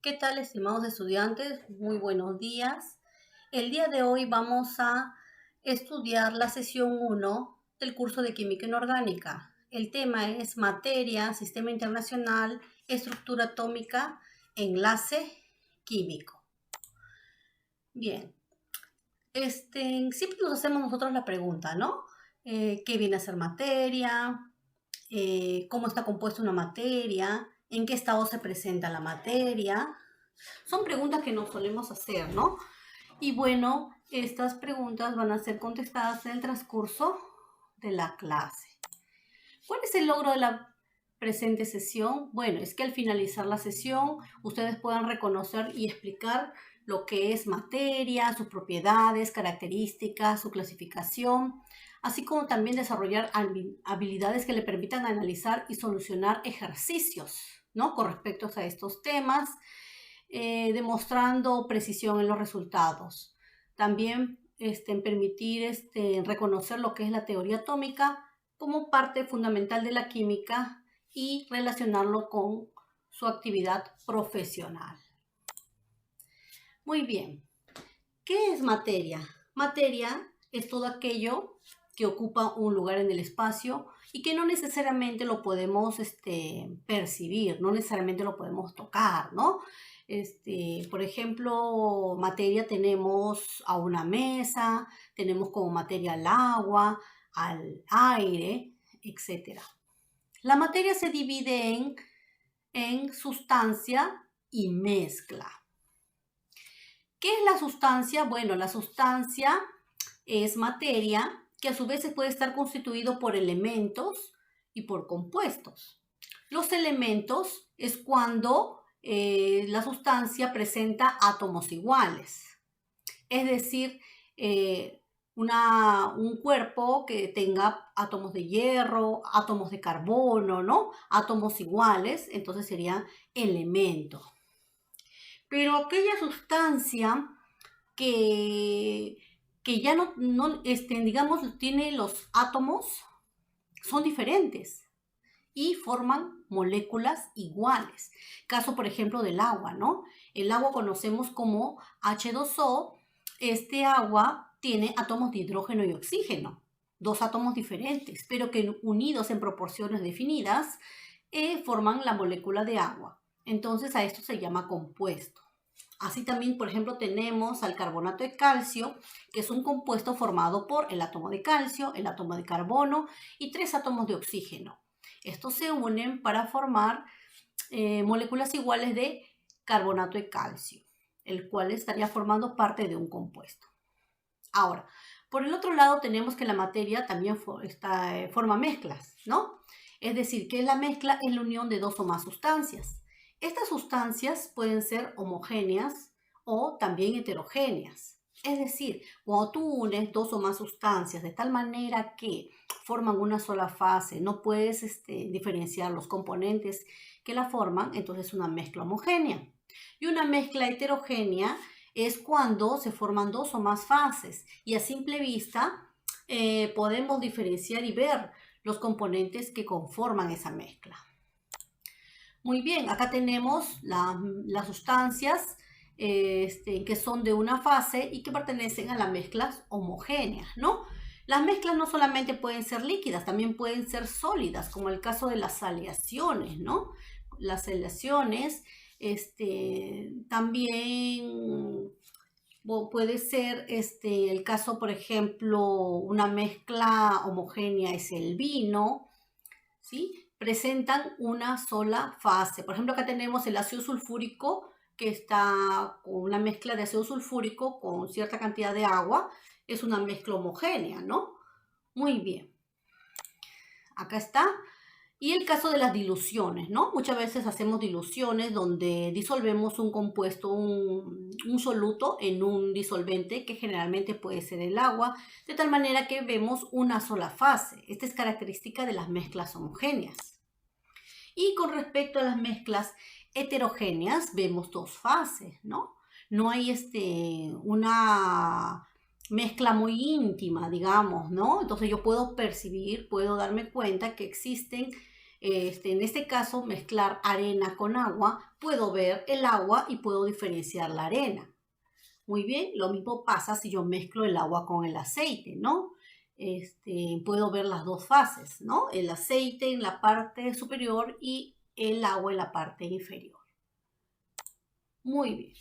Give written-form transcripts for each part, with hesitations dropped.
¿Qué tal, estimados estudiantes? Muy buenos días. El día de hoy vamos a estudiar la sesión 1 del curso de Química Inorgánica. El tema es materia, sistema internacional, estructura atómica, enlace químico. Bien, siempre nos hacemos nosotros la pregunta, ¿no? ¿Qué viene a ser materia? ¿Cómo está compuesta una materia? ¿En qué estado se presenta la materia? Son preguntas que nos solemos hacer, ¿no? Y bueno, estas preguntas van a ser contestadas en el transcurso de la clase. ¿Cuál es el logro de la presente sesión? Bueno, es que al finalizar la sesión ustedes puedan reconocer y explicar lo que es materia, sus propiedades, características, su clasificación, así como también desarrollar habilidades que le permitan analizar y solucionar ejercicios, ¿no? Con respecto a estos temas, demostrando precisión en los resultados. También permitir reconocer lo que es la teoría atómica como parte fundamental de la química y relacionarlo con su actividad profesional. Muy bien. ¿Qué es materia? Materia es todo aquello que ocupa un lugar en el espacio y que no necesariamente lo podemos percibir, no necesariamente lo podemos tocar, ¿no? Por ejemplo, materia tenemos a una mesa, tenemos como materia al agua, al aire, etc. La materia se divide en sustancia y mezcla. ¿Qué es la sustancia? Bueno, la sustancia es materia que a su vez puede estar constituido por elementos y por compuestos. Los elementos es cuando la sustancia presenta átomos iguales. Es decir, un cuerpo que tenga átomos de hierro, átomos de carbono, ¿no? Átomos iguales, entonces sería elemento. Pero aquella sustancia que ya digamos, tiene los átomos, son diferentes y forman moléculas iguales. Caso, por ejemplo, del agua, ¿no? El agua conocemos como H2O. Este agua tiene átomos de hidrógeno y oxígeno, dos átomos diferentes, pero que unidos en proporciones definidas forman la molécula de agua. Entonces a esto se llama compuesto. Así también, por ejemplo, tenemos al carbonato de calcio, que es un compuesto formado por el átomo de calcio, el átomo de carbono y 3 átomos de oxígeno. Estos se unen para formar moléculas iguales de carbonato de calcio, el cual estaría formando parte de un compuesto. Ahora, por el otro lado tenemos que la materia también forma mezclas, ¿no? Es decir, que la mezcla es la unión de dos o más sustancias. Estas sustancias pueden ser homogéneas o también heterogéneas. Es decir, cuando tú unes dos o más sustancias de tal manera que forman una sola fase, no puedes diferenciar los componentes que la forman, entonces es una mezcla homogénea. Y una mezcla heterogénea es cuando se forman dos o más fases y a simple vista podemos diferenciar y ver los componentes que conforman esa mezcla. Muy bien, acá tenemos las sustancias que son de una fase y que pertenecen a las mezclas homogéneas, ¿no? Las mezclas no solamente pueden ser líquidas, también pueden ser sólidas, como el caso de las aleaciones, ¿no? Las aleaciones también puede ser el caso, por ejemplo, una mezcla homogénea es el vino, ¿sí? Presentan una sola fase. Por ejemplo, acá tenemos el ácido sulfúrico, que está con una mezcla de ácido sulfúrico con cierta cantidad de agua. Es una mezcla homogénea, ¿no? Muy bien. Acá está. Y el caso de las diluciones, ¿no? Muchas veces hacemos diluciones donde disolvemos un compuesto, un soluto en un disolvente que generalmente puede ser el agua, de tal manera que vemos una sola fase. Esta es característica de las mezclas homogéneas. Y con respecto a las mezclas heterogéneas, vemos dos fases, ¿no? No hay una mezcla muy íntima, digamos, ¿no? Entonces yo puedo percibir, puedo darme cuenta que existen en este caso, mezclar arena con agua, puedo ver el agua y puedo diferenciar la arena. Muy bien, lo mismo pasa si yo mezclo el agua con el aceite, ¿no? Puedo ver las dos fases, ¿no? El aceite en la parte superior y el agua en la parte inferior. Muy bien.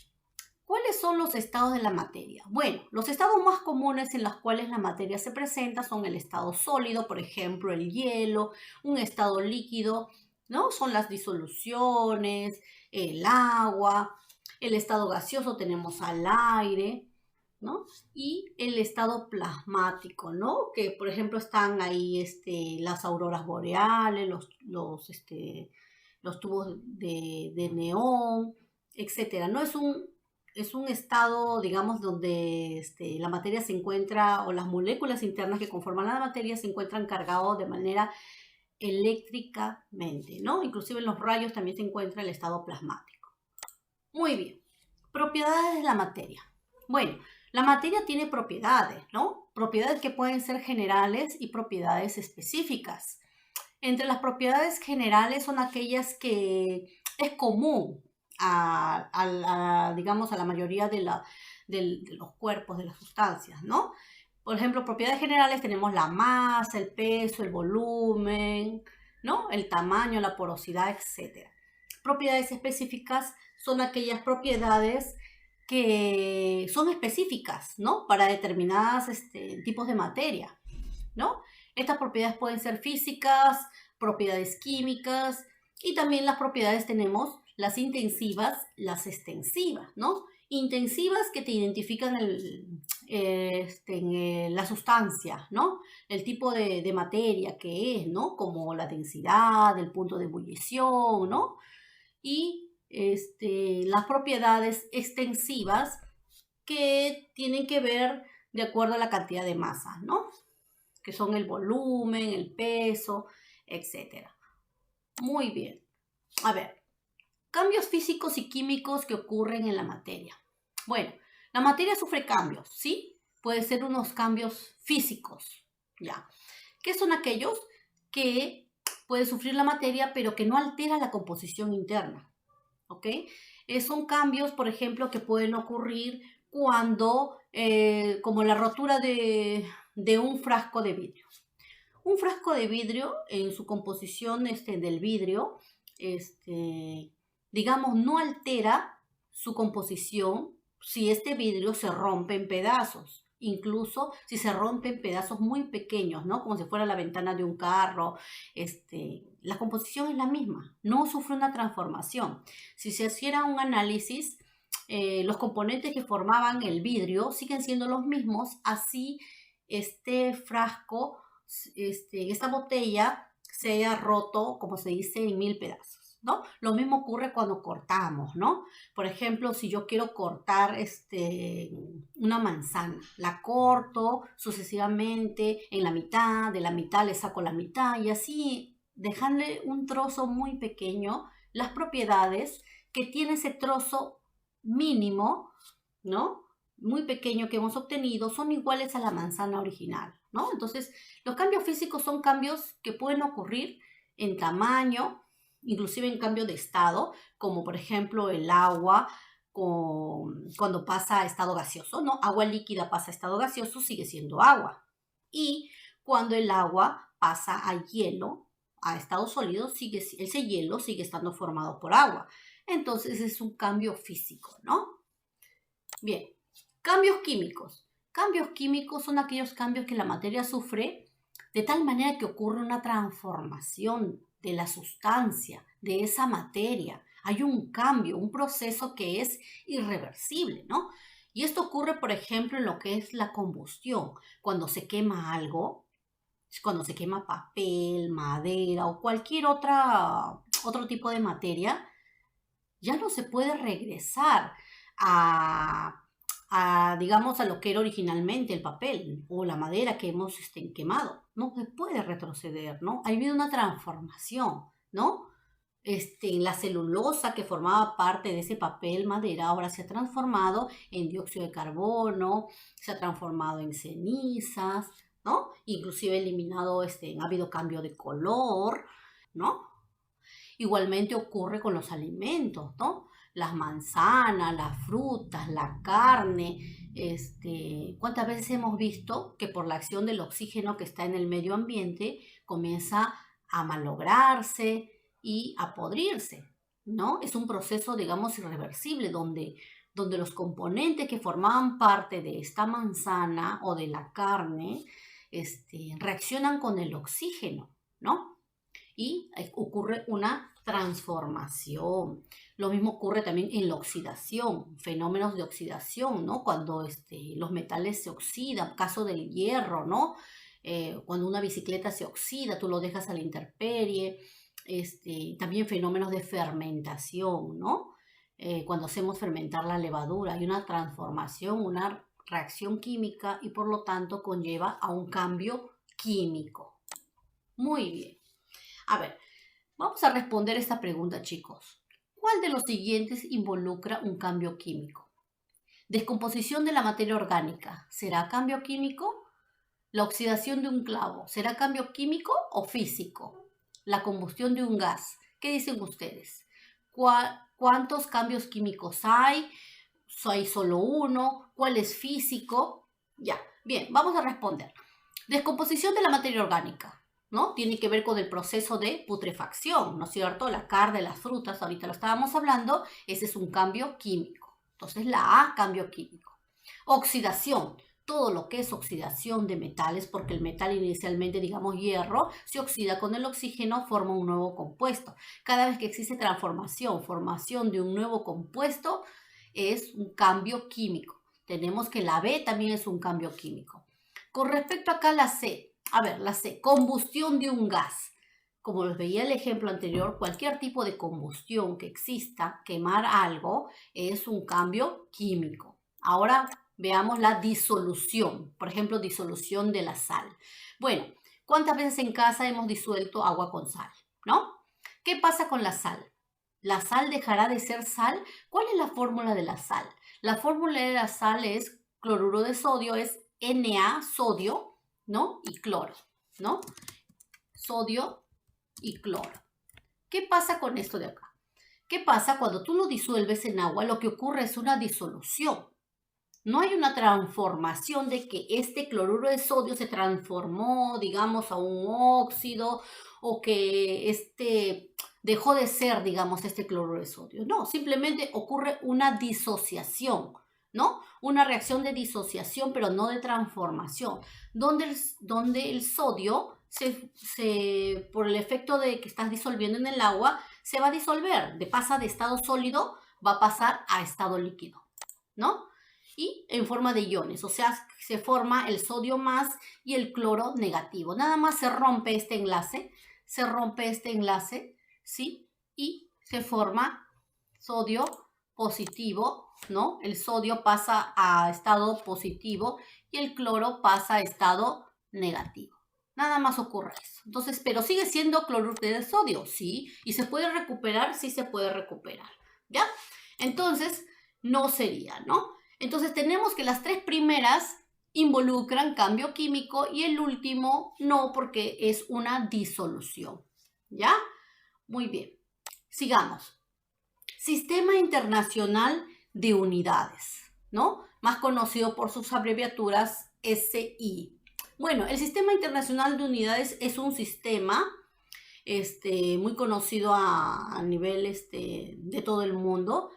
¿Cuáles son los estados de la materia? Bueno, los estados más comunes en los cuales la materia se presenta son el estado sólido, por ejemplo, el hielo, un estado líquido, ¿no? Son las disoluciones, el agua, el estado gaseoso tenemos al aire, ¿no? Y el estado plasmático, ¿no? Que, por ejemplo, están ahí las auroras boreales, los tubos de neón, etcétera. No es un estado, digamos, donde la materia se encuentra, o las moléculas internas que conforman la materia se encuentran cargados de manera eléctricamente, ¿no? Inclusive en los rayos también se encuentra el estado plasmático. Muy bien. Propiedades de la materia. Bueno, la materia tiene propiedades, ¿no? Propiedades que pueden ser generales y propiedades específicas. Entre las propiedades generales son aquellas que es común digamos, a la mayoría de los cuerpos, de las sustancias, ¿no? Por ejemplo, propiedades generales tenemos la masa, el peso, el volumen, ¿no? El tamaño, la porosidad, etc. Propiedades específicas son aquellas propiedades que son específicas, ¿no? Para determinados tipos de materia, ¿no? Estas propiedades pueden ser físicas, propiedades químicas, y también las propiedades tenemos las intensivas, las extensivas, ¿no? Intensivas que te identifican la sustancia, ¿no? El tipo de materia que es, ¿no? Como la densidad, el punto de ebullición, ¿no? Y las propiedades extensivas que tienen que ver de acuerdo a la cantidad de masa, ¿no? Que son el volumen, el peso, etc. Muy bien. A ver, cambios físicos y químicos que ocurren en la materia. Bueno, la materia sufre cambios, ¿sí? Puede ser unos cambios físicos, ¿ya? ¿Qué son aquellos que puede sufrir la materia pero que no altera la composición interna? ¿Ok? Son cambios, por ejemplo, que pueden ocurrir cuando, como la rotura de un frasco de vidrio. Un frasco de vidrio, en su composición del vidrio, digamos, no altera su composición si este vidrio se rompe en pedazos. Incluso si se rompe en pedazos muy pequeños, ¿no? Como si fuera la ventana de un carro, la composición es la misma, no sufre una transformación. Si se hiciera un análisis, los componentes que formaban el vidrio siguen siendo los mismos, así este frasco, esta botella se haya roto, como se dice, en 1000 pedazos, ¿no? Lo mismo ocurre cuando cortamos, ¿no? Por ejemplo, si yo quiero cortar una manzana, la corto sucesivamente en la mitad, de la mitad le saco la mitad y así dejarle un trozo muy pequeño, las propiedades que tiene ese trozo mínimo, ¿no? Muy pequeño que hemos obtenido son iguales a la manzana original, ¿no? Entonces, los cambios físicos son cambios que pueden ocurrir en tamaño, inclusive en cambio de estado, como por ejemplo el agua cuando pasa a estado gaseoso, ¿no? Agua líquida pasa a estado gaseoso, sigue siendo agua. Y cuando el agua pasa a hielo, a estado sólido, ese hielo sigue estando formado por agua. Entonces es un cambio físico, ¿no? Bien, cambios químicos. Cambios químicos son aquellos cambios que la materia sufre de tal manera que ocurre una transformación de la sustancia, de esa materia. Hay un cambio, un proceso que es irreversible, ¿no? Y esto ocurre, por ejemplo, en lo que es la combustión. Cuando se quema algo, cuando se quema papel, madera o cualquier otro tipo de materia, ya no se puede regresar digamos, a lo que era originalmente el papel o la madera que hemos quemado. No se puede retroceder, ¿no? Ha habido una transformación, ¿no? La celulosa que formaba parte de ese papel madera ahora se ha transformado en dióxido de carbono, se ha transformado en cenizas, ¿no? Inclusive eliminado, ha habido cambio de color, ¿no? Igualmente ocurre con los alimentos, ¿no? Las manzanas, las frutas, la carne. ¿Cuántas veces hemos visto que por la acción del oxígeno que está en el medio ambiente comienza a malograrse y a podrirse, ¿no? Es un proceso, digamos, irreversible donde los componentes que formaban parte de esta manzana o de la carne reaccionan con el oxígeno, ¿no? Y ocurre una transformación. Lo mismo ocurre también en la oxidación, fenómenos de oxidación, ¿no? Cuando los metales se oxidan, caso del hierro, ¿no? Cuando una bicicleta se oxida, tú lo dejas a la intemperie. También fenómenos de fermentación, ¿no? Cuando hacemos fermentar la levadura, hay una transformación, una reacción química y por lo tanto conlleva a un cambio químico. Muy bien. A ver, vamos a responder esta pregunta, chicos. ¿Cuál de los siguientes involucra un cambio químico? Descomposición de la materia orgánica, ¿será cambio químico? La oxidación de un clavo, ¿será cambio químico o físico? La combustión de un gas, ¿qué dicen ustedes? ¿Cuántos cambios químicos hay? ¿Hay solo uno? ¿Cuál es físico? Ya, bien, vamos a responder. Descomposición de la materia orgánica, ¿no? Tiene que ver con el proceso de putrefacción, ¿no es cierto? La carne, las frutas, ahorita lo estábamos hablando, ese es un cambio químico. Entonces la A, cambio químico. Oxidación, todo lo que es oxidación de metales, porque el metal inicialmente, digamos hierro, se oxida con el oxígeno, forma un nuevo compuesto. Cada vez que existe transformación, formación de un nuevo compuesto, es un cambio químico. Tenemos que la B también es un cambio químico. Con respecto acá a la C, la C, combustión de un gas. Como les veía el ejemplo anterior, cualquier tipo de combustión que exista, quemar algo, es un cambio químico. Ahora veamos la disolución, por ejemplo, disolución de la sal. Bueno, ¿cuántas veces en casa hemos disuelto agua con sal, no? ¿Qué pasa con la sal? ¿La sal dejará de ser sal? ¿Cuál es la fórmula de la sal? La fórmula de la sal es cloruro de sodio, es Na, sodio, ¿no? Y cloro, ¿no? Sodio y cloro. ¿Qué pasa con esto de acá? ¿Qué pasa cuando tú lo disuelves en agua? Lo que ocurre es una disolución. No hay una transformación de que este cloruro de sodio se transformó, digamos, a un óxido o que dejó de ser, digamos, este cloruro de sodio. No, simplemente ocurre una disociación, ¿no? Una reacción de disociación, pero no de transformación, donde el sodio, por el efecto de que estás disolviendo en el agua, se va a disolver, pasa de estado sólido, va a pasar a estado líquido, ¿no? Y en forma de iones, o sea, se forma el sodio más y el cloro negativo. Nada más se rompe este enlace, ¿sí? Y se forma sodio positivo, ¿no? El sodio pasa a estado positivo y el cloro pasa a estado negativo. Nada más ocurre eso. Entonces, pero sigue siendo cloruro de sodio, sí. ¿Y se puede recuperar? Sí se puede recuperar, ¿ya? Entonces, no sería, ¿no? Entonces tenemos que las tres primeras involucran cambio químico y el último no, porque es una disolución, ¿ya? Muy bien, sigamos. Sistema Internacional de Unidades, ¿no? Más conocido por sus abreviaturas SI. Bueno, el Sistema Internacional de Unidades es un sistema muy conocido a nivel de todo el mundo,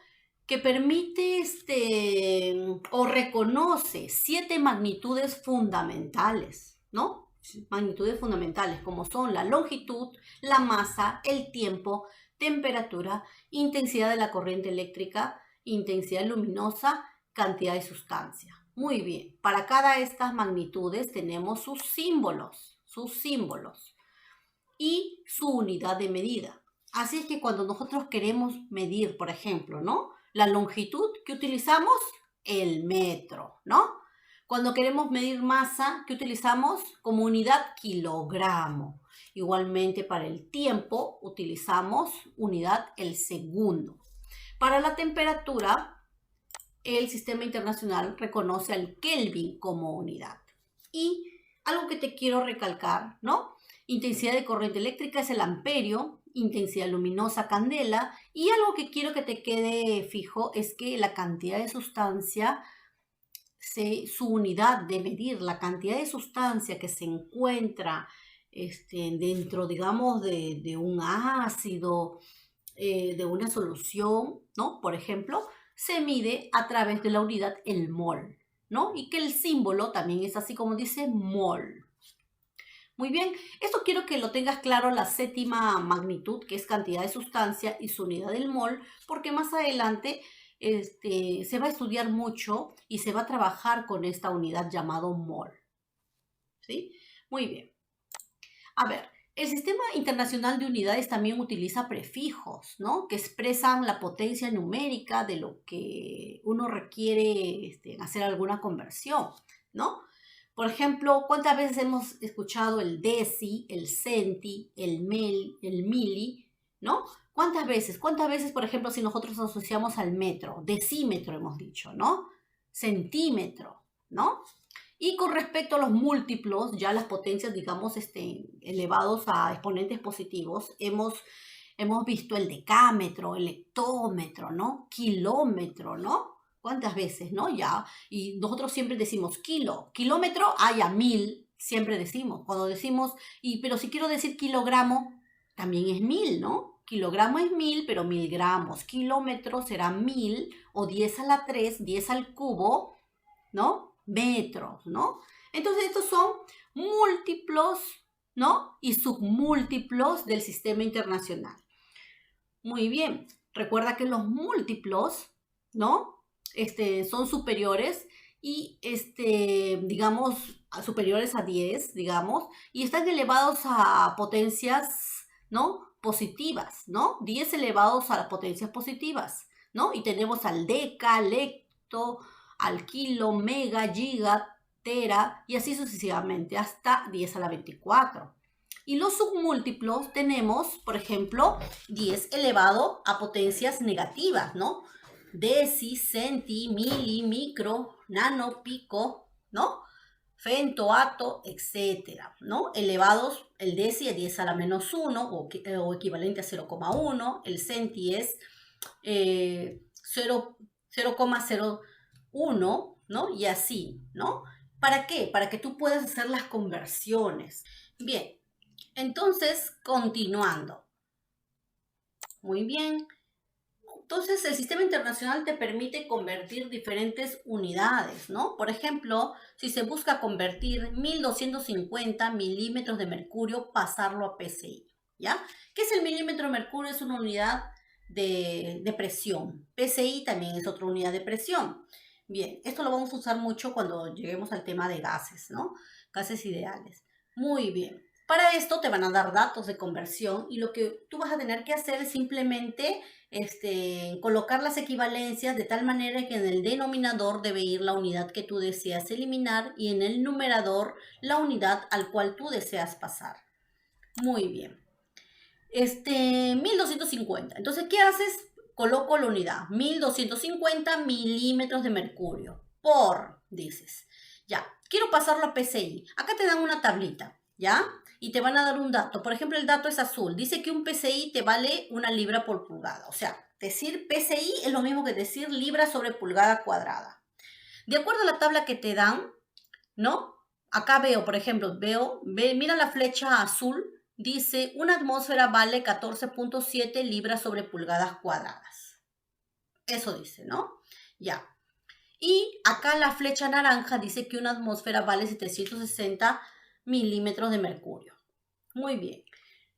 que permite o reconoce 7 magnitudes fundamentales, ¿no? Magnitudes fundamentales como son la longitud, la masa, el tiempo, temperatura, intensidad de la corriente eléctrica, intensidad luminosa, cantidad de sustancia. Muy bien, para cada de estas magnitudes tenemos sus símbolos y su unidad de medida. Así es que cuando nosotros queremos medir, por ejemplo, ¿no? La longitud, ¿qué utilizamos? El metro, ¿no? Cuando queremos medir masa, ¿qué utilizamos? Como unidad kilogramo. Igualmente para el tiempo utilizamos unidad el segundo. Para la temperatura, el Sistema Internacional reconoce al Kelvin como unidad. Y algo que te quiero recalcar, ¿no? Intensidad de corriente eléctrica es el amperio intensidad luminosa, candela. Y algo que quiero que te quede fijo es que la cantidad de sustancia, su unidad de medir la cantidad de sustancia que se encuentra dentro, digamos, de un ácido, de una solución, ¿no? Por ejemplo, se mide a través de la unidad el mol, ¿no? Y que el símbolo también es así como dice mol. Muy bien, esto quiero que lo tengas claro, la séptima magnitud, que es cantidad de sustancia, y su unidad del mol, porque más adelante se va a estudiar mucho y se va a trabajar con esta unidad llamado mol. ¿Sí? Muy bien. A ver, el Sistema Internacional de Unidades también utiliza prefijos, ¿no? Que expresan la potencia numérica de lo que uno requiere hacer alguna conversión, ¿no? Por ejemplo, ¿cuántas veces hemos escuchado el deci, el centi, el mili, ¿no? ¿Cuántas veces? ¿Cuántas veces, por ejemplo, si nosotros asociamos al metro? Decímetro hemos dicho, ¿no? Centímetro, ¿no? Y con respecto a los múltiplos, ya las potencias, digamos, elevados a exponentes positivos, hemos visto el decámetro, el hectómetro, ¿no? Kilómetro, ¿no? ¿Cuántas veces, no? Ya, y nosotros siempre decimos kilómetro, a 1000, siempre decimos. Cuando decimos, pero si quiero decir kilogramo, también es 1000, ¿no? Kilogramo es 1000, pero 1000 gramos. Kilómetro será 1000 o 10 a la 3, 10 al cubo, ¿no? Metros, ¿no? Entonces estos son múltiplos, ¿no? Y submúltiplos del sistema internacional. Muy bien, recuerda que los múltiplos, ¿no? Son superiores y, digamos, superiores a 10, digamos, y están elevados a potencias, ¿no? Positivas, ¿no? 10 elevados a las potencias positivas, ¿no? Y tenemos al deca, al hecto, al kilo, mega, giga, tera, y así sucesivamente, hasta 10 a la 24. Y los submúltiplos tenemos, por ejemplo, 10 elevado a potencias negativas, ¿no? Deci, centi, mili, micro, nano, pico, ¿no? Femto, ato, etcétera, ¿no? Elevados, el deci es 10 a la menos 1 o equivalente a 0,1. El centi es 0,01, ¿no? Y así, ¿no? ¿Para qué? Para que tú puedas hacer las conversiones. Bien. Entonces, continuando. Muy bien. Entonces, el sistema internacional te permite convertir diferentes unidades, ¿no? Por ejemplo, si se busca convertir 1250 milímetros de mercurio, pasarlo a PSI, ¿ya? ¿Qué es el milímetro de mercurio? Es una unidad de presión. PSI también es otra unidad de presión. Bien, esto lo vamos a usar mucho cuando lleguemos al tema de gases, ¿no? Gases ideales. Muy bien. Para esto te van a dar datos de conversión y lo que tú vas a tener que hacer es simplemente colocar las equivalencias de tal manera que en el denominador debe ir la unidad que tú deseas eliminar y en el numerador la unidad al cual tú deseas pasar. Muy bien. 1250. Entonces, ¿qué haces? Coloco la unidad. 1250 milímetros de mercurio. Dices. Ya, quiero pasarlo a PSI. Acá te dan una tablita, ¿ya? Y te van a dar un dato. Por ejemplo, el dato es azul. Dice que un PSI te vale 1 libra por pulgada. O sea, decir PSI es lo mismo que decir libra sobre pulgada cuadrada. De acuerdo a la tabla que te dan, ¿no? Acá veo, por ejemplo, mira la flecha azul. Dice, una atmósfera vale 14.7 libras sobre pulgadas cuadradas. Eso dice, ¿no? Ya. Y acá la flecha naranja dice que una atmósfera vale 760 milímetros de mercurio. Muy bien.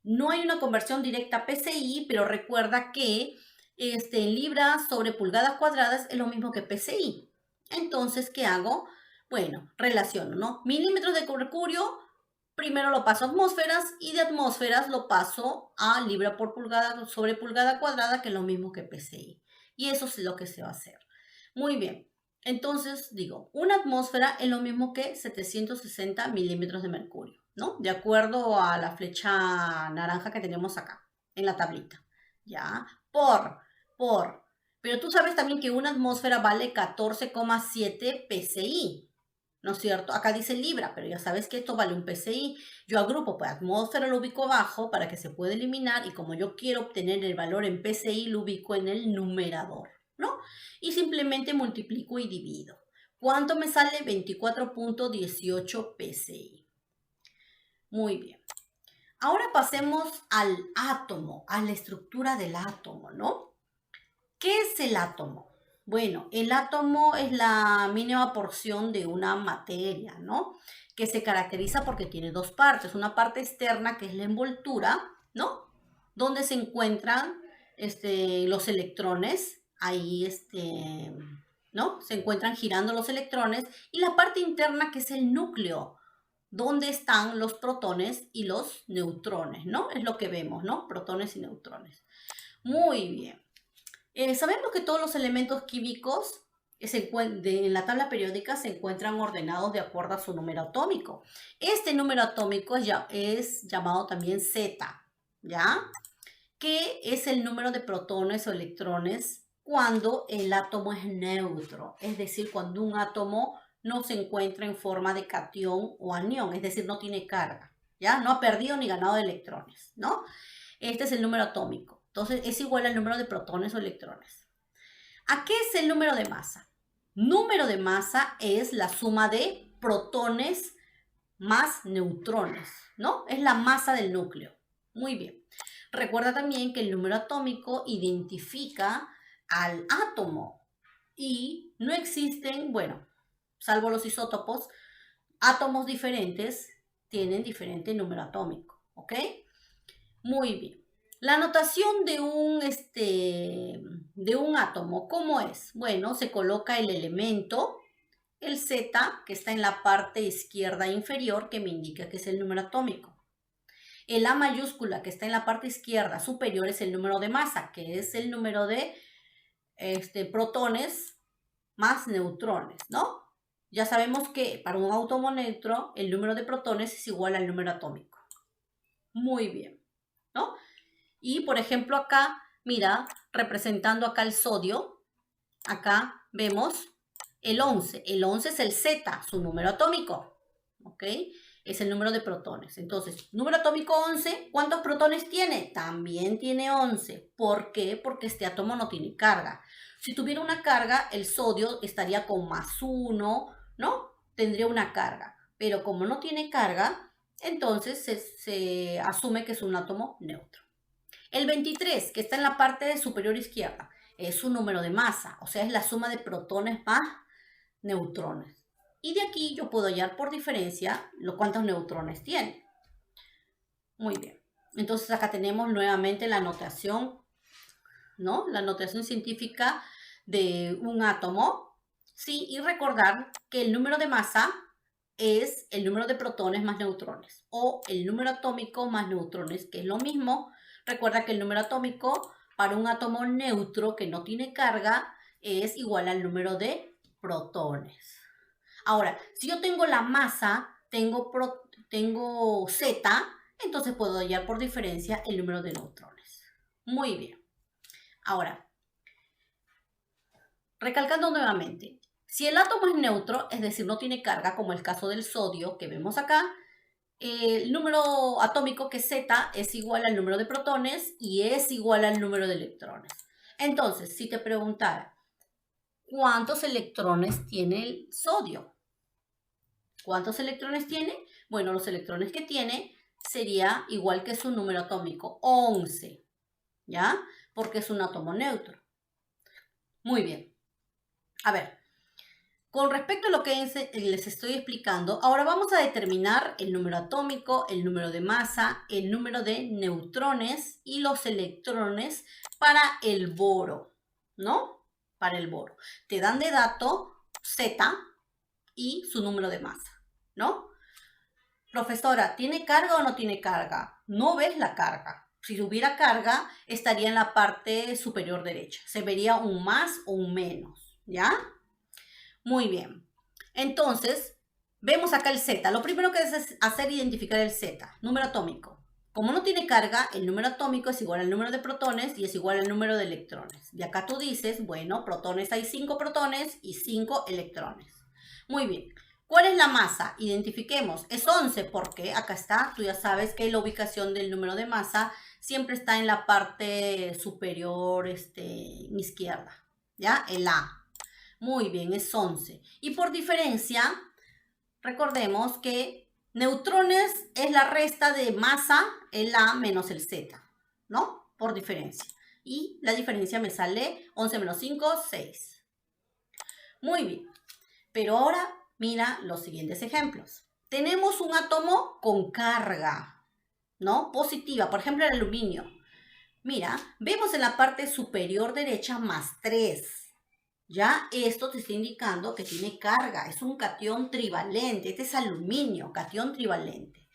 No hay una conversión directa a PSI, pero recuerda que en libras sobre pulgadas cuadradas es lo mismo que PSI. Entonces, ¿qué hago? Bueno, relaciono, ¿no? Milímetros de mercurio, primero lo paso a atmósferas y de atmósferas lo paso a libra por pulgada sobre pulgada cuadrada, que es lo mismo que PSI. Y eso es lo que se va a hacer. Muy bien. Entonces, digo, una atmósfera es lo mismo que 760 milímetros de mercurio, ¿no? De acuerdo a la flecha naranja que tenemos acá, en la tablita, ¿ya? Pero tú sabes también que una atmósfera vale 14,7 PSI, ¿no es cierto? Acá dice libra, pero ya sabes que esto vale un PSI. Yo agrupo, pues atmósfera lo ubico abajo para que se pueda eliminar y como yo quiero obtener el valor en PSI, lo ubico en el numerador, ¿no? Y simplemente multiplico y divido. ¿Cuánto me sale? 24.18 PSI. Muy bien. Ahora pasemos al átomo, a la estructura del átomo, ¿no? ¿Qué es el átomo? Bueno, el átomo es la mínima porción de una materia, ¿no? Que se caracteriza porque tiene dos partes. Una parte externa, que es la envoltura, ¿no? Donde se encuentran los electrones, ahí, ¿no? Se encuentran girando los electrones. Y la parte interna, que es el núcleo, donde están los protones y los neutrones, ¿no? Es lo que vemos, ¿no? Protones y neutrones. Muy bien. Sabemos que todos los elementos químicos en la tabla periódica se encuentran ordenados de acuerdo a su número atómico. Este número atómico es llamado también Z, ¿ya? Que es el número de protones o electrones cuando el átomo es neutro, es decir, cuando un átomo no se encuentra en forma de cation o anión, es decir, no tiene carga, ¿ya? No ha perdido ni ganado electrones, ¿no? Este es el número atómico. Entonces, es igual al número de protones o electrones. ¿A qué es el número de masa? Número de masa es la suma de protones más neutrones, ¿no? Es la masa del núcleo. Muy bien. Recuerda también que el número atómico identifica al átomo y no existen, bueno, salvo los isótopos, átomos diferentes tienen diferente número atómico, ¿ok? Muy bien. La notación de un átomo, ¿cómo es? Bueno, se coloca el elemento, el Z, que está en la parte izquierda inferior, que me indica que es el número atómico. El A mayúscula, que está en la parte izquierda superior, es el número de masa, que es el número de protones más neutrones, ¿no? Ya sabemos que para un átomo neutro, el número de protones es igual al número atómico. Muy bien, ¿no? Y, por ejemplo, acá, mira, representando acá el sodio, acá vemos el 11. El 11 es el Z, su número atómico, ¿ok? Es el número de protones. Entonces, número atómico 11, ¿cuántos protones tiene? También tiene 11. ¿Por qué? Porque este átomo no tiene carga. Si tuviera una carga, el sodio estaría con +1, ¿no? Tendría una carga. Pero como no tiene carga, entonces se asume que es un átomo neutro. El 23, que está en la parte superior izquierda, es su número de masa, o sea, es la suma de protones más neutrones. Y de aquí yo puedo hallar por diferencia cuántos neutrones tiene. Muy bien. Entonces acá tenemos nuevamente la notación, ¿no? La notación científica de un átomo. Sí, y recordar que el número de masa es el número de protones más neutrones o el número atómico más neutrones, que es lo mismo. Recuerda que el número atómico para un átomo neutro que no tiene carga es igual al número de protones. Ahora, si yo tengo la masa, tengo Z, entonces puedo hallar por diferencia el número de neutrones. Muy bien. Ahora, recalcando nuevamente, si el átomo es neutro, es decir, no tiene carga, como el caso del sodio que vemos acá, el número atómico, que es Z, es igual al número de protones y es igual al número de electrones. Entonces, si te preguntara, ¿cuántos electrones tiene el sodio? ¿Cuántos electrones tiene? Bueno, los electrones que tiene sería igual que su número atómico, 11, ¿ya? Porque es un átomo neutro. Muy bien. A ver, con respecto a lo que les estoy explicando, ahora vamos a determinar el número atómico, el número de masa, el número de neutrones y los electrones para el boro, ¿no? Para el boro. Te dan de dato Z y su número de masa, ¿no? Profesora, ¿tiene carga o no tiene carga? No ves la carga. Si hubiera carga, estaría en la parte superior derecha. Se vería un más o un menos, ¿ya? Muy bien. Entonces, vemos acá el Z. Lo primero que es hacer es identificar el Z, número atómico. Como no tiene carga, el número atómico es igual al número de protones y es igual al número de electrones. Y acá tú dices, bueno, protones hay 5 protones y 5 electrones. Muy bien. ¿Cuál es la masa? Identifiquemos. Es 11 porque acá está. Tú ya sabes que la ubicación del número de masa siempre está en la parte superior izquierda. ¿Ya? El A. Muy bien, es 11. Y por diferencia, recordemos que neutrones es la resta de masa, el A menos el Z. ¿No? Por diferencia. Y la diferencia me sale 11 menos 5, 6. Muy bien. Pero ahora mira los siguientes ejemplos. Tenemos un átomo con carga, ¿no? Positiva, por ejemplo el aluminio. Mira, vemos en la parte superior derecha más 3. Ya esto te está indicando que tiene carga, es un catión trivalente. Este es aluminio, catión trivalente.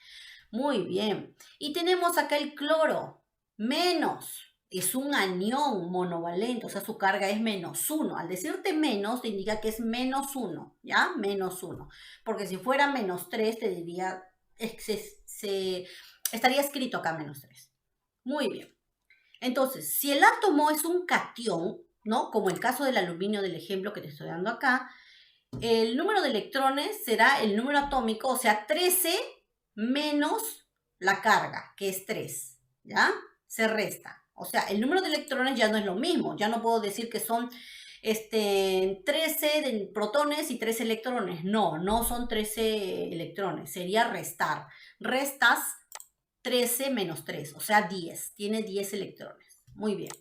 Muy bien. Y tenemos acá el cloro, menos. Es un anión monovalente, o sea, su carga es -1. Al decirte menos, te indica que es -1, ¿ya? -1. Porque si fuera -3, te diría, estaría escrito acá -3. Muy bien. Entonces, si el átomo es un catión, ¿no? Como el caso del aluminio del ejemplo que te estoy dando acá, el número de electrones será el número atómico, o sea, 13 menos la carga, que es 3, ¿ya? Se resta. O sea, el número de electrones ya no es lo mismo. Ya no puedo decir que son 13 de protones y 13 electrones. No, no son 13 electrones. Sería restar. Restas 13 menos 3, o sea, 10. Tiene 10 electrones. Muy bien.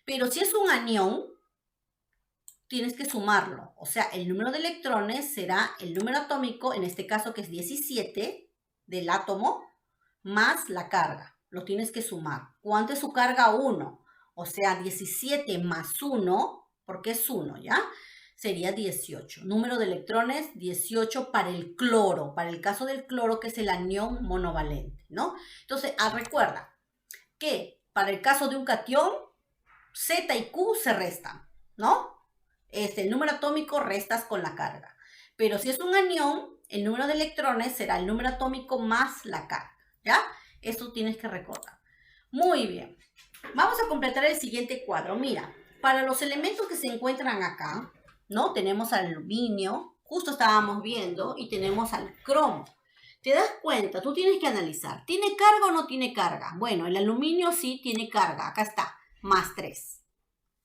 Pero si es un anión, tienes que sumarlo. O sea, el número de electrones será el número atómico, en este caso que es 17, del átomo, más la carga. Lo tienes que sumar. ¿Cuánto es su carga? 1. O sea, 17 más 1, porque es 1, ¿ya? Sería 18. Número de electrones, 18 para el cloro. Para el caso del cloro, que es el anión monovalente, ¿no? Entonces, recuerda que para el caso de un catión, Z y Q se restan, ¿no? El número atómico restas con la carga. Pero si es un anión, el número de electrones será el número atómico más la carga, ¿ya? Esto tienes que recordar. Muy bien. Vamos a completar el siguiente cuadro. Mira, para los elementos que se encuentran acá, ¿no? Tenemos al aluminio, justo estábamos viendo, y tenemos al cromo. ¿Te das cuenta? Tú tienes que analizar. ¿Tiene carga o no tiene carga? Bueno, el aluminio sí tiene carga. Acá está, más 3.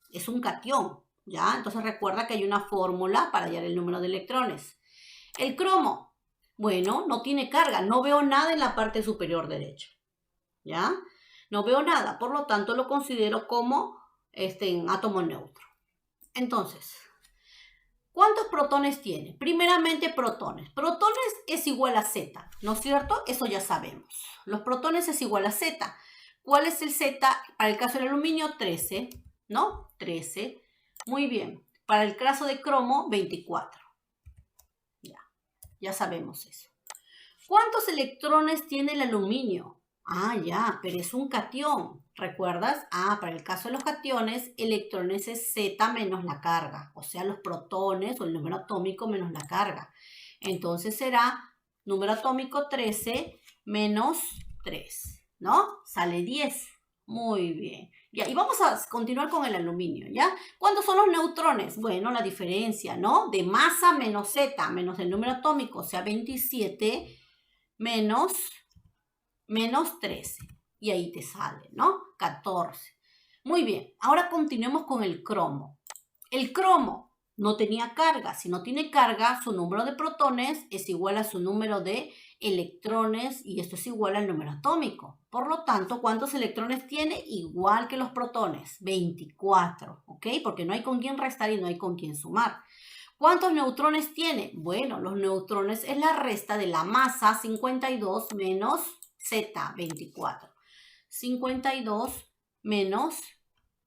Es un catión, ¿ya? Entonces recuerda que hay una fórmula para hallar el número de electrones. El cromo, bueno, no tiene carga. No veo nada en la parte superior derecha, ¿ya? No veo nada, por lo tanto lo considero como átomo neutro. Entonces, ¿cuántos protones tiene? Primeramente, protones. Protones es igual a Z, ¿no es cierto? Eso ya sabemos. Los protones es igual a Z. ¿Cuál es el Z? Para el caso del aluminio, 13, ¿no? 13. Muy bien. Para el caso de cromo, 24. Ya sabemos eso. ¿Cuántos electrones tiene el aluminio? Ya, pero es un catión. ¿Recuerdas? Para el caso de los cationes, electrones es Z menos la carga. O sea, los protones o el número atómico menos la carga. Entonces será número atómico 13 menos 3, ¿no? Sale 10. Muy bien. Ya, y vamos a continuar con el aluminio, ¿ya? ¿Cuántos son los neutrones? Bueno, la diferencia, ¿no? De masa menos Z, menos el número atómico, o sea, 27 menos 13. Y ahí te sale, ¿no? 14. Muy bien, ahora continuemos con el cromo. El cromo no tenía carga. Si no tiene carga, su número de protones es igual a su número de electrones y esto es igual al número atómico. Por lo tanto, ¿cuántos electrones tiene? Igual que los protones, 24, ¿ok? Porque no hay con quién restar y no hay con quién sumar. ¿Cuántos neutrones tiene? Bueno, los neutrones es la resta de la masa, 52 menos Z, 24. 52 menos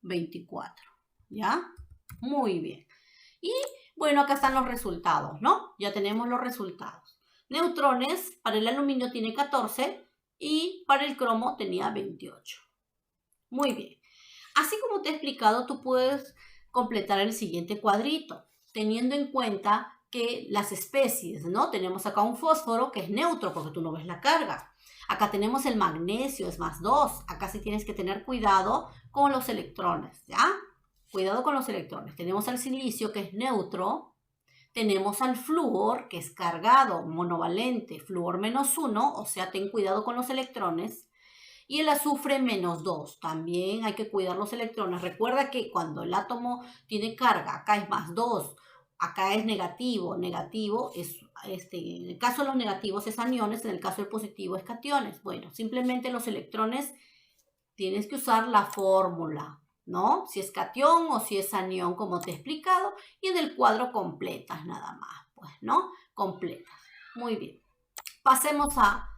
24, ¿ya? Muy bien. Y bueno, acá están los resultados, ¿no? Ya tenemos los resultados. Neutrones, para el aluminio tiene 14 y para el cromo tenía 28. Muy bien. Así como te he explicado, tú puedes completar el siguiente cuadrito, teniendo en cuenta que las especies, ¿no? Tenemos acá un fósforo que es neutro porque tú no ves la carga. Acá tenemos el magnesio, es más 2. Acá sí tienes que tener cuidado con los electrones, ¿ya? Cuidado con los electrones. Tenemos al silicio que es neutro. tenemos al flúor, que es cargado, monovalente, flúor -1, o sea, ten cuidado con los electrones. Y el azufre -2, también hay que cuidar los electrones. Recuerda que cuando el átomo tiene carga, acá es +2, acá es negativo. Negativo es, en el caso de los negativos es aniones, en el caso del positivo es cationes. Bueno, simplemente los electrones tienes que usar la fórmula, ¿no? Si es cation o si es anión, como te he explicado. Y en el cuadro completas nada más, pues, ¿no? Completas. Muy bien. Pasemos a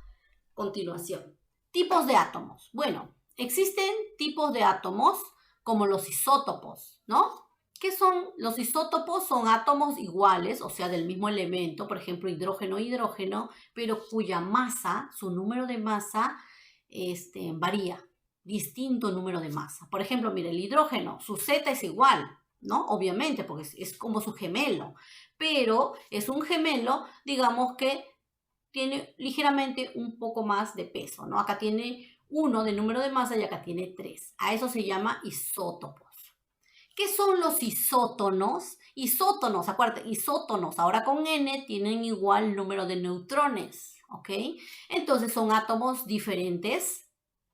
continuación. Tipos de átomos. Bueno, existen tipos de átomos como los isótopos, ¿no? ¿Qué son los isótopos? Son átomos iguales, o sea, del mismo elemento, por ejemplo, hidrógeno, pero cuya masa, su número de masa, varía, distinto número de masa. Por ejemplo, mire, el hidrógeno, su Z es igual, ¿no? Obviamente, porque es como su gemelo, pero es un gemelo, digamos que tiene ligeramente un poco más de peso, ¿no? Acá tiene 1 de número de masa y acá tiene 3. A eso se llama isótopos. ¿Qué son los isótonos? Isótonos, acuérdate, isótonos, ahora con N, tienen igual número de neutrones, ¿ok? Entonces son átomos diferentes,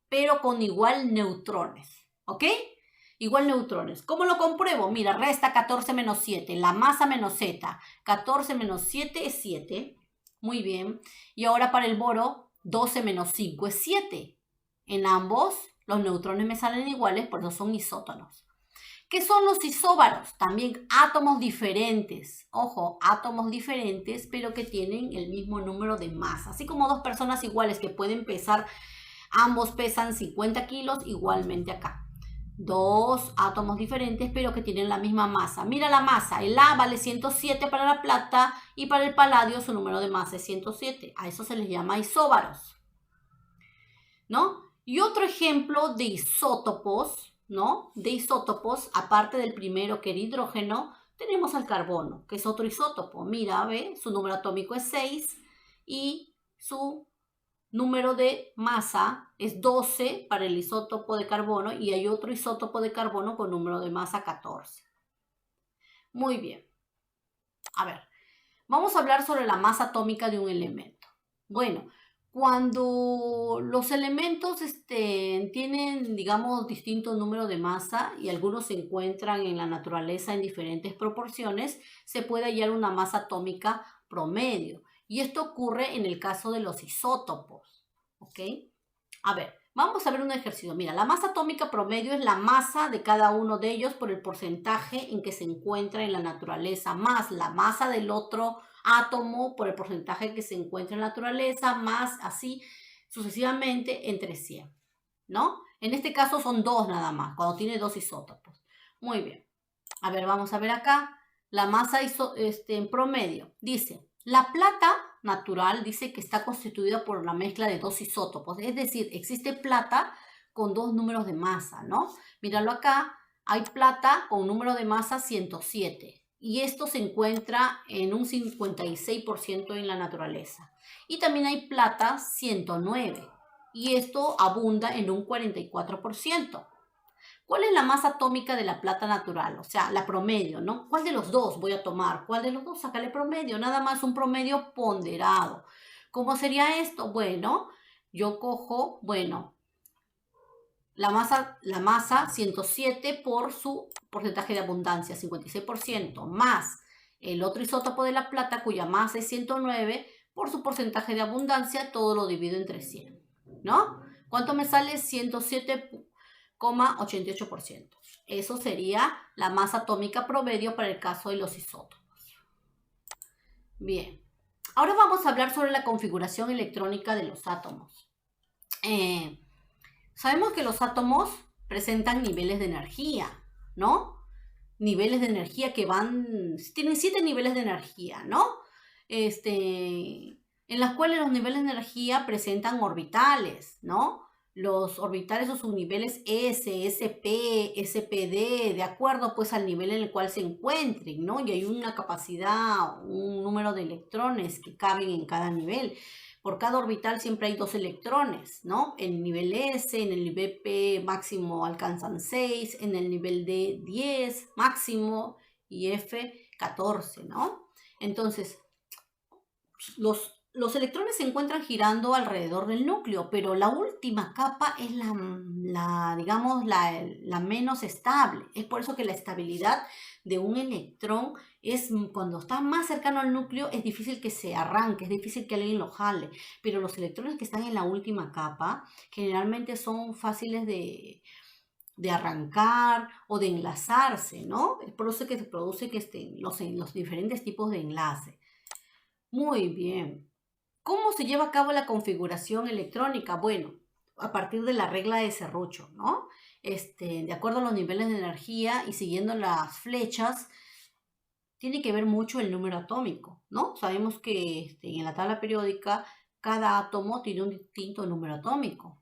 pero con igual neutrones, ¿ok? Igual neutrones. ¿Cómo lo compruebo? Mira, resta 14 menos 7, la masa menos Z. 14 menos 7 es 7. Muy bien. Y ahora para el boro, 12 menos 5 es 7. En ambos, los neutrones me salen iguales, por eso son isótonos. ¿Qué son los isóbaros? También átomos diferentes. Ojo, átomos diferentes, pero que tienen el mismo número de masa. Así como dos personas iguales que pueden pesar, ambos pesan 50 kilos, igualmente acá. Dos átomos diferentes, pero que tienen la misma masa. Mira la masa, el A vale 107 para la plata y para el paladio su número de masa es 107. A eso se les llama isóbaros, ¿no? Y otro ejemplo de isótopos, ¿no? De isótopos, aparte del primero que era hidrógeno, tenemos al carbono, que es otro isótopo. Mira, ve, su número atómico es 6 y su número de masa es 12 para el isótopo de carbono y hay otro isótopo de carbono con número de masa 14. Muy bien. A ver, vamos a hablar sobre la masa atómica de un elemento. Bueno, cuando los elementos tienen, digamos, distintos números de masa y algunos se encuentran en la naturaleza en diferentes proporciones, se puede hallar una masa atómica promedio. Y esto ocurre en el caso de los isótopos, ¿ok? A ver, vamos a ver un ejercicio. Mira, la masa atómica promedio es la masa de cada uno de ellos por el porcentaje en que se encuentra en la naturaleza, más la masa del otro átomo por el porcentaje que se encuentra en la naturaleza, más así sucesivamente entre 100, ¿no? En este caso son 2 nada más, cuando tiene 2 isótopos. Muy bien. A ver, vamos a ver acá. La masa en promedio. Dice, la plata natural dice que está constituida por la mezcla de 2 isótopos. Es decir, existe plata con 2 números de masa, ¿no? Míralo acá. Hay plata con número de masa 107. Y esto se encuentra en un 56% en la naturaleza. Y también hay plata 109. Y esto abunda en un 44%. ¿Cuál es la masa atómica de la plata natural? O sea, la promedio, ¿no? ¿Cuál de los dos voy a tomar? ¿Cuál de los dos? Sácale promedio, nada más un promedio ponderado. ¿Cómo sería esto? Bueno, yo cojo, la masa 107 por su porcentaje de abundancia, 56%, más el otro isótopo de la plata, cuya masa es 109, por su porcentaje de abundancia, todo lo divido entre 100, ¿no? ¿Cuánto me sale? 107,88%. Eso sería la masa atómica promedio para el caso de los isótopos. Bien, ahora vamos a hablar sobre la configuración electrónica de los átomos. Sabemos que los átomos presentan niveles de energía, ¿no? Niveles de energía que tienen 7 niveles de energía, ¿no? En las cuales los niveles de energía presentan orbitales, ¿no? Los orbitales o subniveles S, SP, SPD, de acuerdo pues al nivel en el cual se encuentren, ¿no? Y hay una capacidad, un número de electrones que caben en cada nivel. Por cada orbital siempre hay 2 electrones, ¿no? En el nivel S, en el nivel P máximo alcanzan 6, en el nivel D 10 máximo y F 14, ¿no? Entonces, los electrones se encuentran girando alrededor del núcleo, pero la última capa es digamos, la menos estable. Es por eso que la estabilidad de un electrón es, cuando está más cercano al núcleo, es difícil que se arranque, es difícil que alguien lo jale. Pero los electrones que están en la última capa generalmente son fáciles de arrancar o de enlazarse, ¿no? Es por eso que se produce que estén los diferentes tipos de enlace. Muy bien. ¿Cómo se lleva a cabo la configuración electrónica? Bueno, a partir de la regla de Serrucho, ¿no? De acuerdo a los niveles de energía y siguiendo las flechas, tiene que ver mucho el número atómico, ¿no? Sabemos que en la tabla periódica cada átomo tiene un distinto número atómico.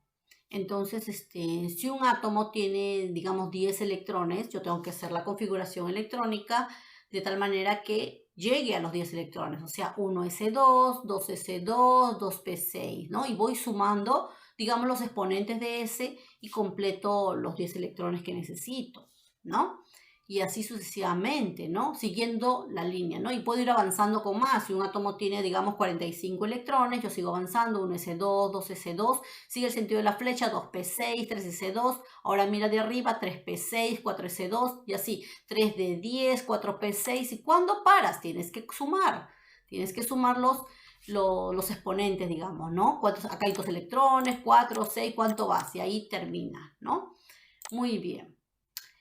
Entonces, si un átomo tiene, digamos, 10 electrones, yo tengo que hacer la configuración electrónica de tal manera que llegue a los 10 electrones, o sea, 1s2, 2s2, 2p6, ¿no? Y voy sumando, digamos, los exponentes de S y completo los 10 electrones que necesito, ¿no? Y así sucesivamente, ¿no? Siguiendo la línea, ¿no? Y puedo ir avanzando con más. Si un átomo tiene, digamos, 45 electrones, yo sigo avanzando, 1s2, 2s2, sigue el sentido de la flecha, 2p6, 3s2, ahora mira de arriba, 3p6, 4s2, y así, 3d10, 4p6, y cuando paras, tienes que sumar los exponentes, digamos, ¿no? Acá hay 2 electrones, 4, 6, ¿cuánto vas? Y ahí termina, ¿no? Muy bien.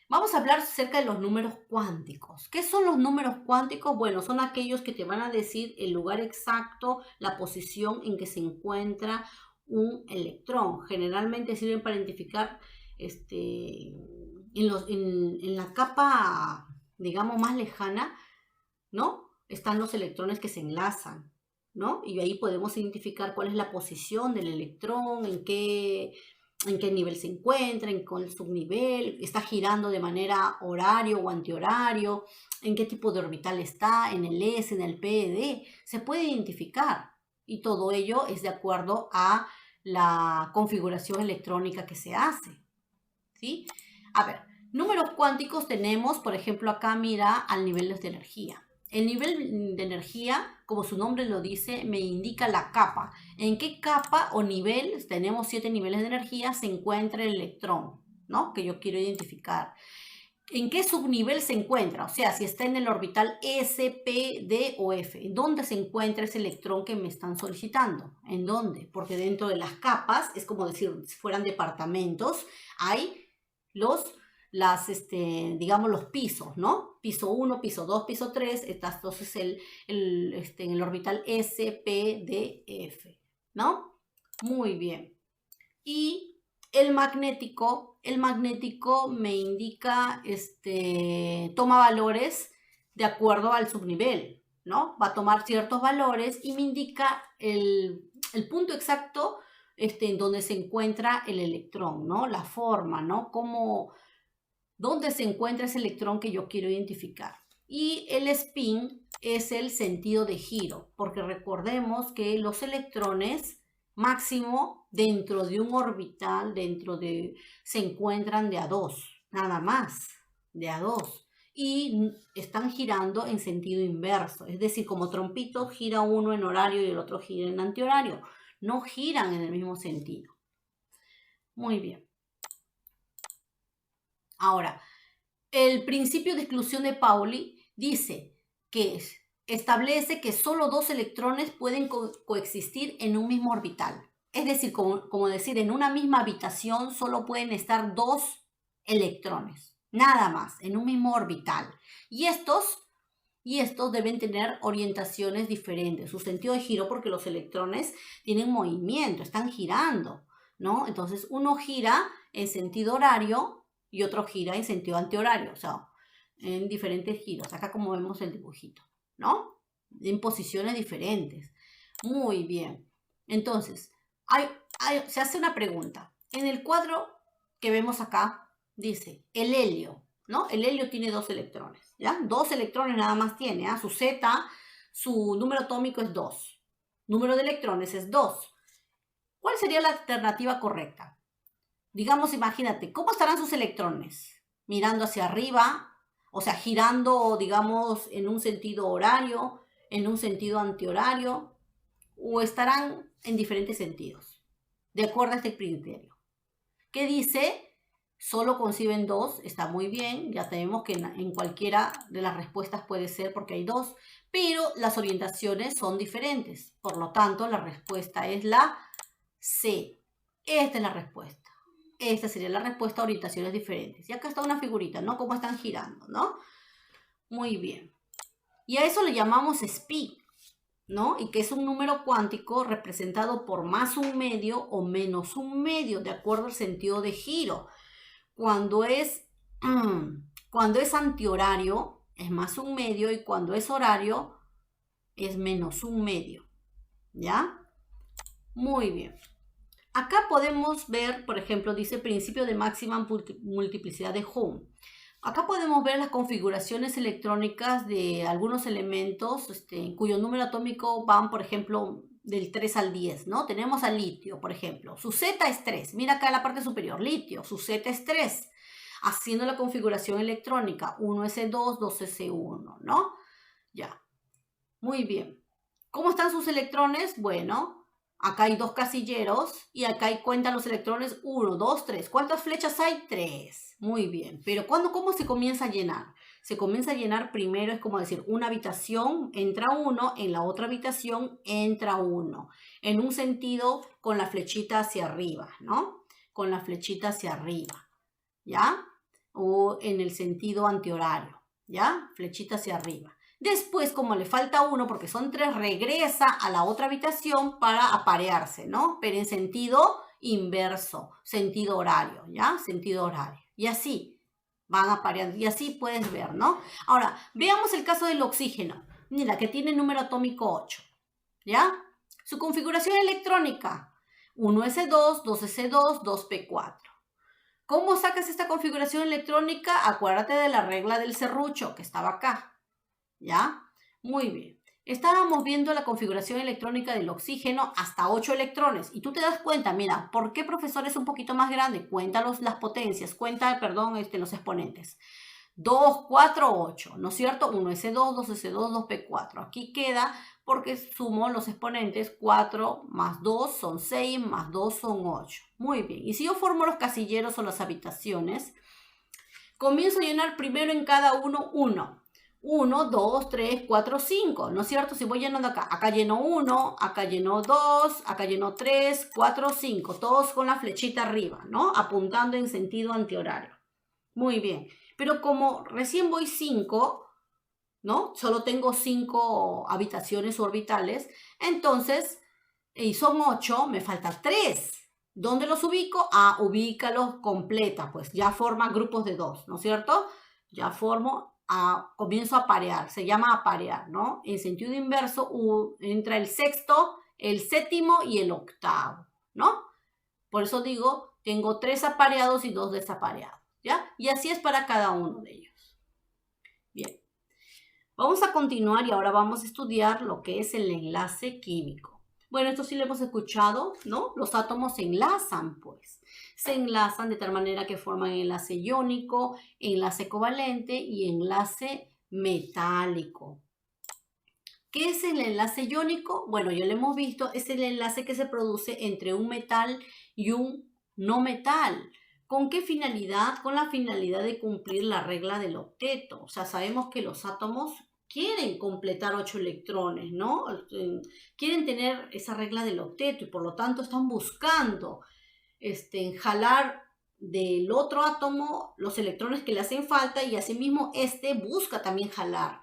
Vamos a hablar acerca de los números cuánticos. ¿Qué son los números cuánticos? Bueno, son aquellos que te van a decir el lugar exacto, la posición en que se encuentra un electrón. Generalmente sirven para identificar en la capa, digamos, más lejana, ¿no? Están los electrones que se enlazan, ¿no? Y ahí podemos identificar cuál es la posición del electrón, en qué nivel se encuentra, en cuál subnivel, está girando de manera horario o antihorario, en qué tipo de orbital está, en el S, en el P, D, se puede identificar. Y todo ello es de acuerdo a la configuración electrónica que se hace, ¿sí? A ver, números cuánticos tenemos, por ejemplo, acá mira al nivel de energía. El nivel de energía, como su nombre lo dice, me indica la capa. ¿En qué capa o nivel, tenemos 7 niveles de energía, se encuentra el electrón, ¿no? Que yo quiero identificar. ¿En qué subnivel se encuentra? O sea, si está en el orbital S, P, D o F. ¿En dónde se encuentra ese electrón que me están solicitando? ¿En dónde? Porque dentro de las capas, es como decir, si fueran departamentos, hay digamos, los pisos, ¿no? Piso 1, piso 2, piso 3, entonces en el orbital S, P, D, F, ¿no? Muy bien. Y el magnético me indica, toma valores de acuerdo al subnivel, ¿no? Va a tomar ciertos valores y me indica el punto exacto en donde se encuentra el electrón, ¿no? La forma, ¿no? Dónde se encuentra ese electrón que yo quiero identificar. Y el spin es el sentido de giro, porque recordemos que los electrones máximo dentro de un orbital, se encuentran de a 2, nada más, de a 2. Y están girando en sentido inverso, es decir, como trompito gira uno en horario y el otro gira en antihorario. No giran en el mismo sentido. Muy bien. Ahora, el principio de exclusión de Pauli dice que establece que solo 2 electrones pueden coexistir en un mismo orbital. Es decir, como decir, en una misma habitación solo pueden estar 2 electrones, nada más, en un mismo orbital. Y estos deben tener orientaciones diferentes, su sentido de giro, porque los electrones tienen movimiento, están girando, ¿no? Entonces uno gira en sentido horario y otro gira en sentido antihorario, o sea, en diferentes giros. Acá como vemos el dibujito, ¿no? En posiciones diferentes. Muy bien. Entonces, se hace una pregunta. En el cuadro que vemos acá, dice, el helio, ¿no? El helio tiene 2 electrones, ¿ya? 2 electrones nada más tiene, ¿ah? Su Z, su número atómico es 2. Número de electrones es 2. ¿Cuál sería la alternativa correcta? Digamos, imagínate, ¿cómo estarán sus electrones? Mirando hacia arriba, o sea, girando, digamos, en un sentido horario, en un sentido antihorario o estarán en diferentes sentidos, de acuerdo a este criterio. ¿Qué dice? Solo conciben dos, está muy bien, ya sabemos que en cualquiera de las respuestas puede ser porque hay dos, pero las orientaciones son diferentes, por lo tanto la respuesta es la C. Esta es la respuesta. Esta sería la respuesta, orientaciones diferentes. Y acá está una figurita, ¿no? Cómo están girando, ¿no? Muy bien. Y a eso le llamamos SPI, ¿no? Y que es un número cuántico representado por más un medio o menos un medio, de acuerdo al sentido de giro. Cuando es antihorario, es más un medio, y cuando es horario, es menos un medio. ¿Ya? Muy bien. Acá podemos ver, por ejemplo, dice principio de máxima multiplicidad de Ohm. Acá podemos ver las configuraciones electrónicas de algunos elementos cuyo número atómico van, por ejemplo, del 3 al 10, ¿no? Tenemos al litio, por ejemplo. Su Z es 3. Mira acá en la parte superior, litio. Su Z es 3. Haciendo la configuración electrónica, 1s2, 2s1, ¿no? Ya. Muy bien. ¿Cómo están sus electrones? Bueno, acá hay dos casilleros y acá cuentan los electrones 1, 2, 3. ¿Cuántas flechas hay? 3. Muy bien. Pero ¿cómo se comienza a llenar? Se comienza a llenar primero, es como decir, una habitación entra uno, en la otra habitación entra uno. En un sentido con la flechita hacia arriba, ¿no? Con la flechita hacia arriba, ¿ya? O en el sentido antihorario, ¿ya? Flechita hacia arriba. Después, como le falta uno, porque son 3, regresa a la otra habitación para aparearse, ¿no? Pero en sentido inverso, sentido horario, ¿ya? Sentido horario. Y así van apareando. Y así puedes ver, ¿no? Ahora, veamos el caso del oxígeno. Mira, que tiene número atómico 8, ¿ya? Su configuración electrónica, 1s2, 2s2, 2p4. ¿Cómo sacas esta configuración electrónica? Acuérdate de la regla del serrucho que estaba acá. ¿Ya? Muy bien. Estábamos viendo la configuración electrónica del oxígeno hasta 8 electrones. Y tú te das cuenta, mira, ¿por qué, profesor, es un poquito más grande? Cuéntalos las potencias, los exponentes. 2, 4, 8, ¿no es cierto? 1s2, 2s2, 2p4. Aquí queda porque sumo los exponentes. 4 más 2 son 6, más 2 son 8. Muy bien. Y si yo formo los casilleros o las habitaciones, comienzo a llenar primero en cada uno 1. 1, 2, 3, 4, 5, ¿no es cierto? Si voy llenando acá lleno 1, acá lleno 2, acá lleno 3, 4, 5, todos con la flechita arriba, ¿no? Apuntando en sentido antihorario. Muy bien, pero como recién voy 5, ¿no? Solo tengo 5 habitaciones orbitales, entonces, y son 8, me falta 3. ¿Dónde los ubico? Ah, ubícalos completa, pues ya forma grupos de 2, ¿no es cierto? Ya comienzo a parear, se llama aparear, ¿no? En sentido inverso entra el sexto, el séptimo y el octavo, ¿no? Por eso digo, tengo 3 apareados y 2 desapareados, ¿ya? Y así es para cada uno de ellos. Bien, vamos a continuar y ahora vamos a estudiar lo que es el enlace químico. Bueno, esto sí lo hemos escuchado, ¿no? Los átomos se enlazan, pues. Se enlazan de tal manera que forman enlace iónico, enlace covalente y enlace metálico. ¿Qué es el enlace iónico? Bueno, ya lo hemos visto, es el enlace que se produce entre un metal y un no metal. ¿Con qué finalidad? Con la finalidad de cumplir la regla del octeto. O sea, sabemos que los átomos quieren completar 8 electrones, ¿no? Quieren tener esa regla del octeto y por lo tanto están buscando jalar del otro átomo los electrones que le hacen falta y asimismo busca también jalar.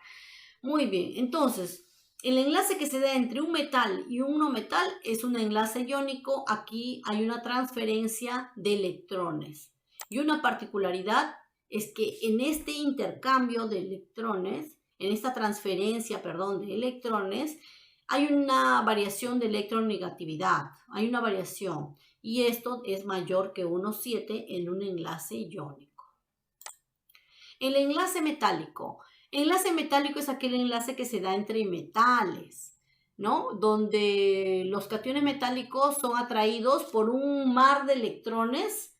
Muy bien, entonces el enlace que se da entre un metal y un no metal es un enlace iónico. Aquí hay una transferencia de electrones y una particularidad es que en este intercambio de electrones, en esta transferencia, de electrones, hay una variación de electronegatividad, hay una variación. Y esto es mayor que 1,7 en un enlace iónico. El enlace metálico. Enlace metálico es aquel enlace que se da entre metales, ¿no? Donde los cationes metálicos son atraídos por un mar de electrones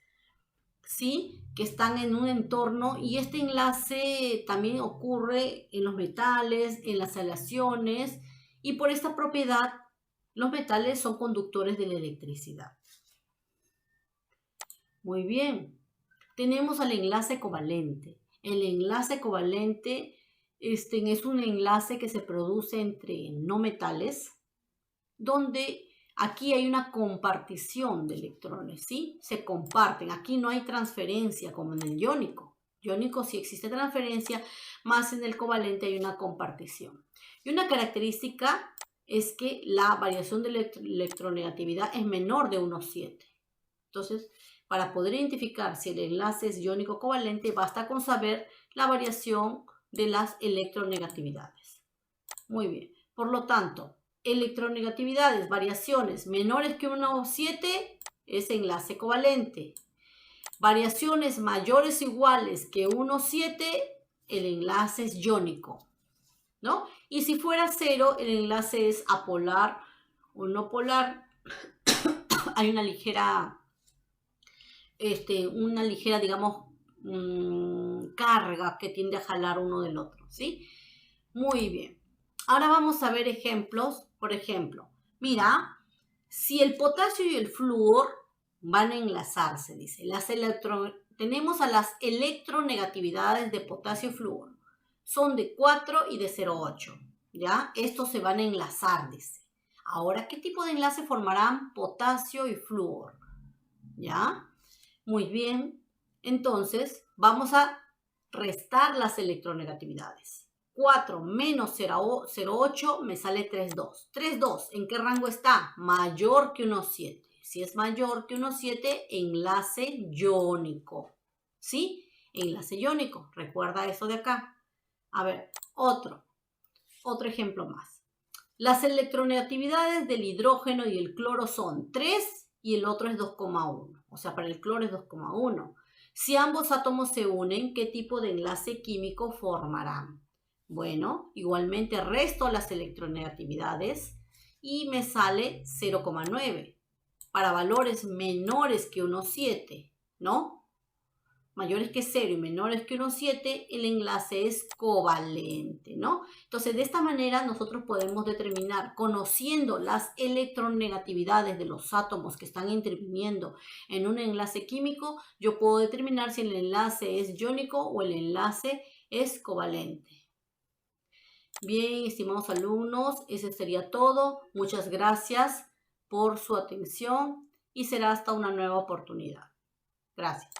¿sí? Que están en un entorno, y este enlace también ocurre en los metales, en las aleaciones, y por esta propiedad los metales son conductores de la electricidad. Muy bien. Tenemos al enlace covalente. El enlace covalente es un enlace que se produce entre no metales, donde aquí hay una compartición de electrones, ¿sí? Se comparten. Aquí no hay transferencia como en el iónico. Iónico sí existe transferencia, más en el covalente hay una compartición. Y una característica es que la variación de electronegatividad es menor de 1,7. Entonces, para poder identificar si el enlace es iónico covalente, basta con saber la variación de las electronegatividades. Muy bien. Por lo tanto, electronegatividades, variaciones menores que 1,7 es enlace covalente. Variaciones mayores o iguales que 1,7, el enlace es iónico, ¿no? Y si fuera 0, el enlace es apolar o no polar. Hay una ligera, digamos, carga que tiende a jalar uno del otro, ¿sí? Muy bien. Ahora vamos a ver ejemplos. Por ejemplo, mira, si el potasio y el flúor van a enlazarse, dice, tenemos a las electronegatividades de potasio y flúor. Son de 4 y de 0,8, ¿ya? Estos se van a enlazar, dice. Ahora, ¿qué tipo de enlace formarán potasio y flúor? ¿Ya? Muy bien. Entonces, vamos a restar las electronegatividades. 4 menos 0,8 me sale 3,2. 3,2, ¿en qué rango está? Mayor que 1,7. Si es mayor que 1,7, enlace iónico. ¿Sí? Enlace iónico. Recuerda eso de acá. A ver, otro ejemplo más. Las electronegatividades del hidrógeno y el cloro son 3 y el otro es 2,1. O sea, para el cloro es 2,1. Si ambos átomos se unen, ¿qué tipo de enlace químico formarán? Bueno, igualmente resto las electronegatividades y me sale 0,9. Para valores menores que 1,7, ¿no? Mayores que 0 y menores que 1,7, el enlace es covalente, ¿no? Entonces, de esta manera nosotros podemos determinar, conociendo las electronegatividades de los átomos que están interviniendo en un enlace químico, yo puedo determinar si el enlace es iónico o el enlace es covalente. Bien, estimados alumnos, eso sería todo. Muchas gracias por su atención y será hasta una nueva oportunidad. Gracias.